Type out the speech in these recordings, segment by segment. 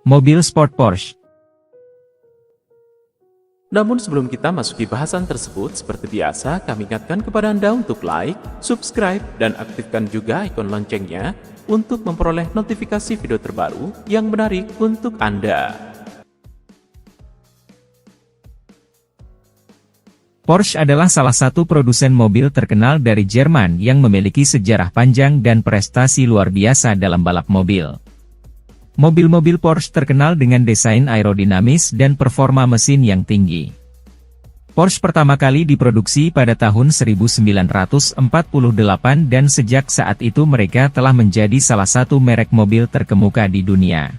Mobil sport Porsche. Namun sebelum kita masuki bahasan tersebut, seperti biasa kami ingatkan kepada Anda untuk like, subscribe, dan aktifkan juga ikon loncengnya untuk memperoleh notifikasi video terbaru yang menarik untuk Anda. Porsche adalah salah satu produsen mobil terkenal dari Jerman yang memiliki sejarah panjang dan prestasi luar biasa dalam balap mobil. Mobil-mobil Porsche terkenal dengan desain aerodinamis dan performa mesin yang tinggi. Porsche pertama kali diproduksi pada tahun 1948 dan sejak saat itu mereka telah menjadi salah satu merek mobil terkemuka di dunia.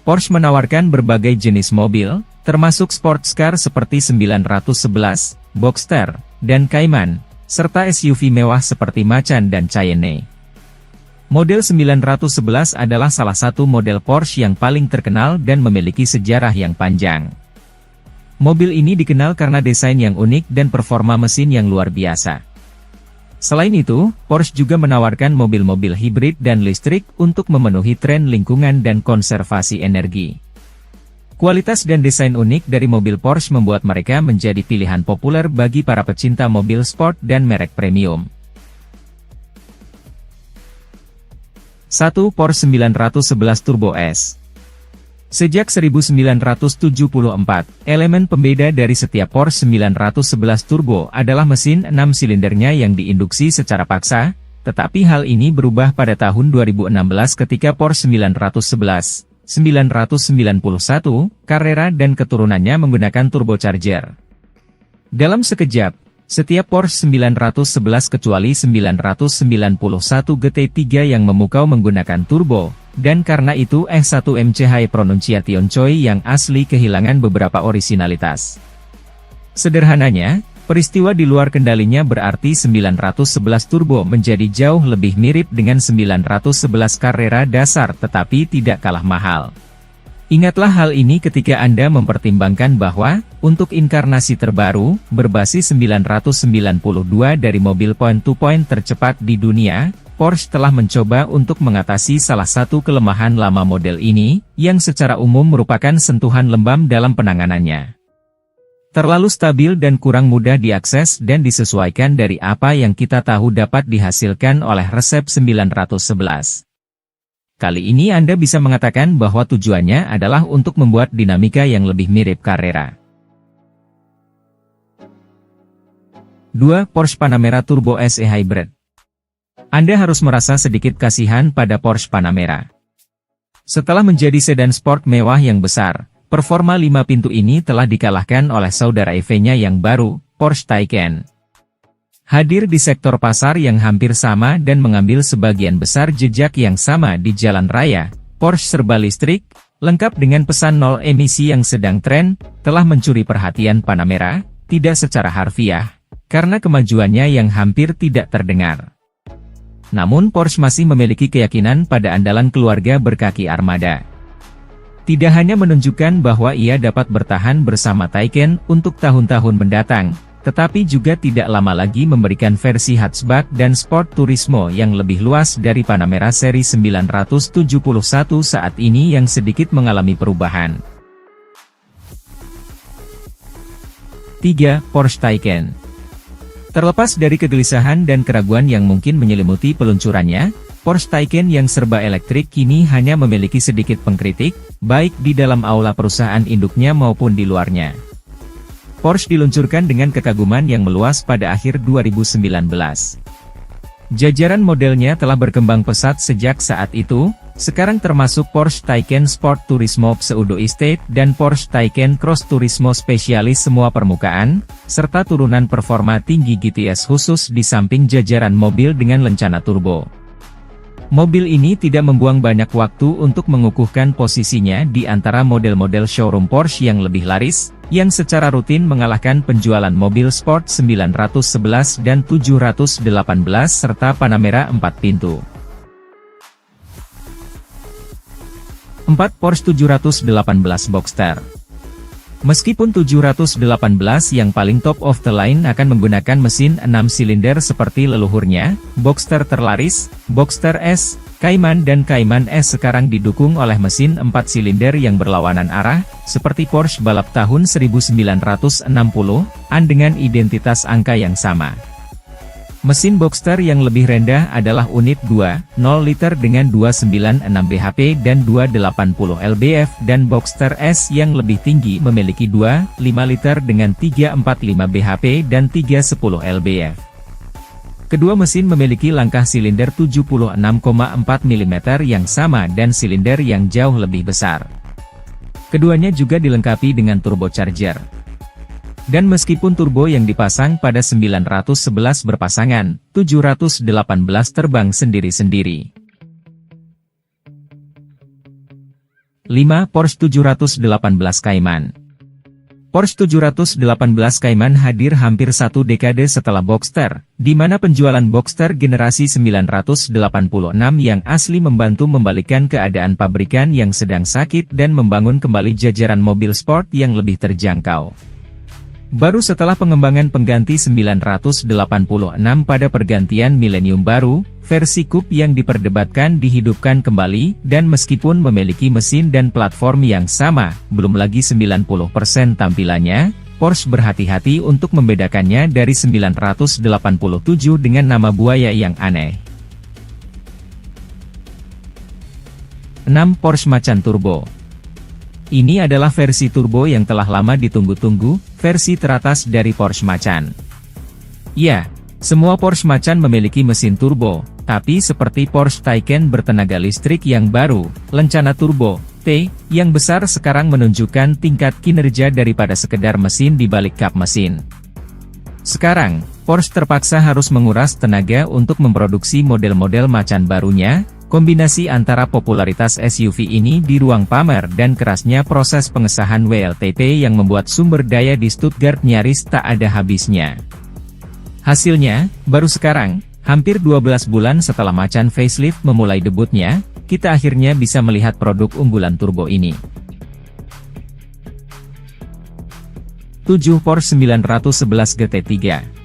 Porsche menawarkan berbagai jenis mobil, termasuk sports car seperti 911, Boxster, dan Cayman, serta SUV mewah seperti Macan dan Cayenne. Model 911 adalah salah satu model Porsche yang paling terkenal dan memiliki sejarah yang panjang. Mobil ini dikenal karena desain yang unik dan performa mesin yang luar biasa. Selain itu, Porsche juga menawarkan mobil-mobil hibrid dan listrik untuk memenuhi tren lingkungan dan konservasi energi. Kualitas dan desain unik dari mobil Porsche membuat mereka menjadi pilihan populer bagi para pecinta mobil sport dan merek premium. 1. Porsche 911 Turbo S. Sejak 1974, elemen pembeda dari setiap Porsche 911 Turbo adalah mesin 6 silindernya yang diinduksi secara paksa, tetapi hal ini berubah pada tahun 2016 ketika Porsche 911, 991, Carrera dan keturunannya menggunakan turbocharger. Dalam sekejap, setiap Porsche 911 kecuali 991 GT3 yang memukau menggunakan turbo, dan karena itu S1MCH Pronunciation Choi yang asli kehilangan beberapa orisinalitas. Sederhananya, peristiwa di luar kendalinya berarti 911 turbo menjadi jauh lebih mirip dengan 911 Carrera dasar tetapi tidak kalah mahal. Ingatlah hal ini ketika Anda mempertimbangkan bahwa, untuk inkarnasi terbaru, berbasis 992 dari mobil point-to-point tercepat di dunia, Porsche telah mencoba untuk mengatasi salah satu kelemahan lama model ini, yang secara umum merupakan sentuhan lembam dalam penanganannya. Terlalu stabil dan kurang mudah diakses dan disesuaikan dari apa yang kita tahu dapat dihasilkan oleh resep 911. Kali ini Anda bisa mengatakan bahwa tujuannya adalah untuk membuat dinamika yang lebih mirip Carrera. 2. Porsche Panamera Turbo SE Hybrid. Anda harus merasa sedikit kasihan pada Porsche Panamera. Setelah menjadi sedan sport mewah yang besar, performa 5 pintu ini telah dikalahkan oleh saudara EV-nya yang baru, Porsche Taycan. Hadir di sektor pasar yang hampir sama dan mengambil sebagian besar jejak yang sama di jalan raya, Porsche serba listrik, lengkap dengan pesan nol emisi yang sedang tren, telah mencuri perhatian Panamera, tidak secara harfiah, karena kemajuannya yang hampir tidak terdengar. Namun Porsche masih memiliki keyakinan pada andalan keluarga berkaki armada. Tidak hanya menunjukkan bahwa ia dapat bertahan bersama Taycan untuk tahun-tahun mendatang, tetapi juga tidak lama lagi memberikan versi hatchback dan sport turismo yang lebih luas dari Panamera seri 971 saat ini yang sedikit mengalami perubahan. 3. Porsche Taycan. Terlepas dari kegelisahan dan keraguan yang mungkin menyelimuti peluncurannya, Porsche Taycan yang serba elektrik kini hanya memiliki sedikit pengkritik, baik di dalam aula perusahaan induknya maupun di luarnya. Porsche diluncurkan dengan kekaguman yang meluas pada akhir 2019. Jajaran modelnya telah berkembang pesat sejak saat itu, sekarang termasuk Porsche Taycan Sport Turismo Pseudo Estate dan Porsche Taycan Cross Turismo Spesialis semua permukaan, serta turunan performa tinggi GTS khusus di samping jajaran mobil dengan lencana turbo. Mobil ini tidak membuang banyak waktu untuk mengukuhkan posisinya di antara model-model showroom Porsche yang lebih laris, yang secara rutin mengalahkan penjualan mobil sport 911 dan 718 serta Panamera 4 pintu. 4. Porsche 718 Boxster. Meskipun 718 yang paling top of the line akan menggunakan mesin 6 silinder seperti leluhurnya, Boxster terlaris, Boxster S, Cayman dan Cayman S sekarang didukung oleh mesin 4 silinder yang berlawanan arah, seperti Porsche balap tahun 1960-an dengan identitas angka yang sama. Mesin Boxster yang lebih rendah adalah unit 2.0 liter dengan 296 bhp dan 280 lbf dan Boxster S yang lebih tinggi memiliki 2.5 liter dengan 345 bhp dan 310 lbf. Kedua mesin memiliki langkah silinder 76,4 mm yang sama dan silinder yang jauh lebih besar. Keduanya juga dilengkapi dengan turbocharger. Dan meskipun turbo yang dipasang pada 911 berpasangan, 718 terbang sendiri-sendiri. 5. Porsche 718 Cayman. Porsche 718 Cayman hadir hampir satu dekade setelah Boxster, di mana penjualan Boxster generasi 986 yang asli membantu membalikan keadaan pabrikan yang sedang sakit dan membangun kembali jajaran mobil sport yang lebih terjangkau. Baru setelah pengembangan pengganti 986 pada pergantian milenium baru, versi Coupe yang diperdebatkan dihidupkan kembali, dan meskipun memiliki mesin dan platform yang sama, belum lagi 90% tampilannya, Porsche berhati-hati untuk membedakannya dari 987 dengan nama buaya yang aneh. 6. Porsche Macan Turbo. Ini adalah versi turbo yang telah lama ditunggu-tunggu, versi teratas dari Porsche Macan. Ya, semua Porsche Macan memiliki mesin turbo, tapi seperti Porsche Taycan bertenaga listrik yang baru, lencana turbo T yang besar sekarang menunjukkan tingkat kinerja daripada sekedar mesin di balik kap mesin. Sekarang, Porsche terpaksa harus menguras tenaga untuk memproduksi model-model Macan barunya. Kombinasi antara popularitas SUV ini di ruang pamer dan kerasnya proses pengesahan WLTP yang membuat sumber daya di Stuttgart nyaris tak ada habisnya. Hasilnya, baru sekarang, hampir 12 bulan setelah Macan facelift memulai debutnya, kita akhirnya bisa melihat produk unggulan turbo ini. 7. Porsche 911 GT3.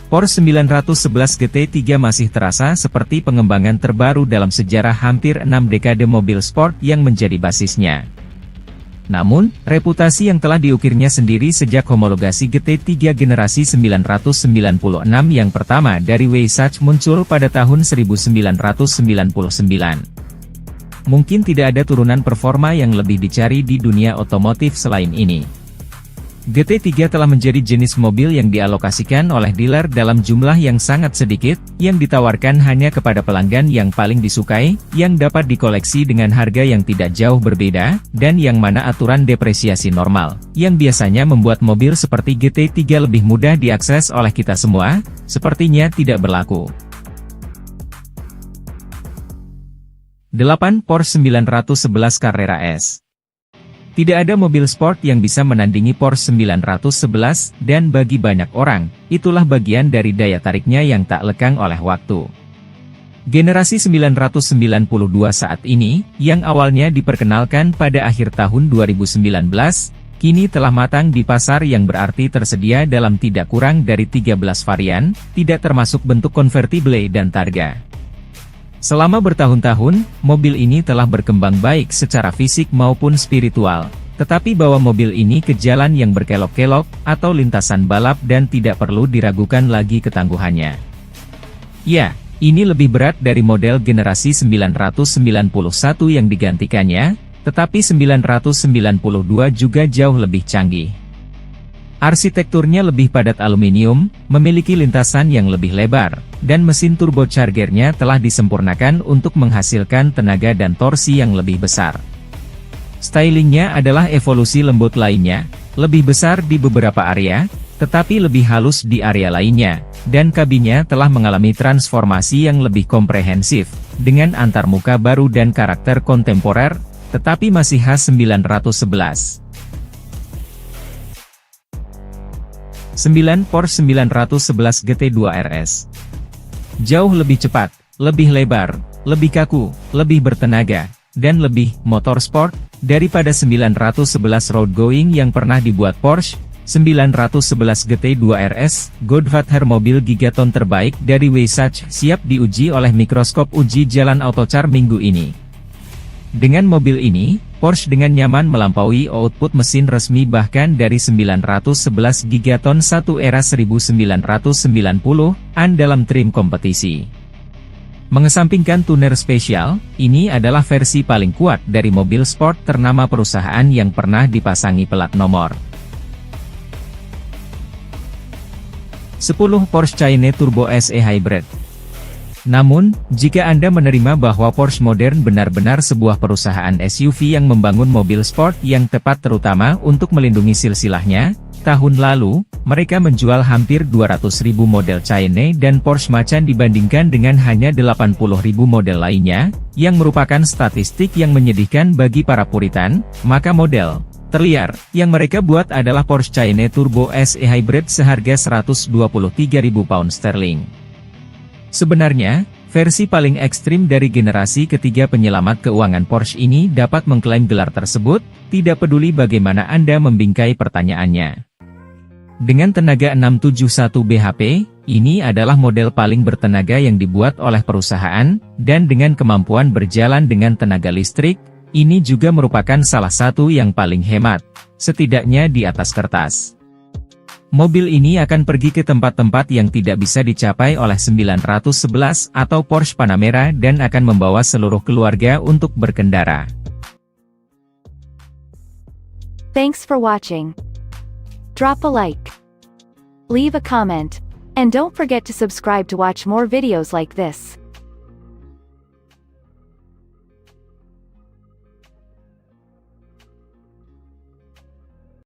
Porsche 911 GT3 masih terasa seperti pengembangan terbaru dalam sejarah hampir 6 dekade mobil sport yang menjadi basisnya. Namun, reputasi yang telah diukirnya sendiri sejak homologasi GT3 generasi 996 yang pertama dari Weissach muncul pada tahun 1999. Mungkin tidak ada turunan performa yang lebih dicari di dunia otomotif selain ini. GT3 telah menjadi jenis mobil yang dialokasikan oleh dealer dalam jumlah yang sangat sedikit, yang ditawarkan hanya kepada pelanggan yang paling disukai, yang dapat dikoleksi dengan harga yang tidak jauh berbeda, dan yang mana aturan depresiasi normal, yang biasanya membuat mobil seperti GT3 lebih mudah diakses oleh kita semua, sepertinya tidak berlaku. 8. Porsche 911 Carrera S. Tidak ada mobil sport yang bisa menandingi Porsche 911, dan bagi banyak orang, itulah bagian dari daya tariknya yang tak lekang oleh waktu. Generasi 992 saat ini, yang awalnya diperkenalkan pada akhir tahun 2019, kini telah matang di pasar yang berarti tersedia dalam tidak kurang dari 13 varian, tidak termasuk bentuk convertible dan targa. Selama bertahun-tahun, mobil ini telah berkembang baik secara fisik maupun spiritual, tetapi bawa mobil ini ke jalan yang berkelok-kelok, atau lintasan balap dan tidak perlu diragukan lagi ketangguhannya. Ya, ini lebih berat dari model generasi 991 yang digantikannya, tetapi 992 juga jauh lebih canggih. Arsitekturnya lebih padat aluminium, memiliki lintasan yang lebih lebar, dan mesin turbochargernya telah disempurnakan untuk menghasilkan tenaga dan torsi yang lebih besar. Stylingnya adalah evolusi lembut lainnya, lebih besar di beberapa area, tetapi lebih halus di area lainnya, dan kabinnya telah mengalami transformasi yang lebih komprehensif, dengan antarmuka baru dan karakter kontemporer, tetapi masih khas 911. 9. Porsche 911 GT2 RS. Jauh lebih cepat, lebih lebar, lebih kaku, lebih bertenaga, dan lebih motorsport daripada 911 road going yang pernah dibuat Porsche. 911 GT2 RS, Godfather mobil gigaton terbaik dari Weissach, siap diuji oleh mikroskop uji jalan Autocar minggu ini. Dengan mobil ini, Porsche dengan nyaman melampaui output mesin resmi bahkan dari 911 gigaton 1 era 1990-an dalam trim kompetisi. Mengesampingkan tuner spesial, ini adalah versi paling kuat dari mobil sport ternama perusahaan yang pernah dipasangi pelat nomor. 10 Porsche Cayenne Turbo SE Hybrid. Namun, jika Anda menerima bahwa Porsche modern benar-benar sebuah perusahaan SUV yang membangun mobil sport yang tepat terutama untuk melindungi silsilahnya, tahun lalu, mereka menjual hampir 200.000 model Cayenne dan Porsche Macan dibandingkan dengan hanya 80.000 model lainnya, yang merupakan statistik yang menyedihkan bagi para puritan, maka model terliar yang mereka buat adalah Porsche Cayenne Turbo SE Hybrid seharga 123.000 pound sterling. Sebenarnya, versi paling ekstrim dari generasi ketiga penyelamat keuangan Porsche ini dapat mengklaim gelar tersebut, tidak peduli bagaimana Anda membingkai pertanyaannya. Dengan tenaga 671 bhp, ini adalah model paling bertenaga yang dibuat oleh perusahaan, dan dengan kemampuan berjalan dengan tenaga listrik, ini juga merupakan salah satu yang paling hemat, setidaknya di atas kertas. Mobil ini akan pergi ke tempat-tempat yang tidak bisa dicapai oleh 911 atau Porsche Panamera dan akan membawa seluruh keluarga untuk berkendara. Thanks for watching. Drop a like, leave a comment, and don't forget to subscribe to watch more videos like this.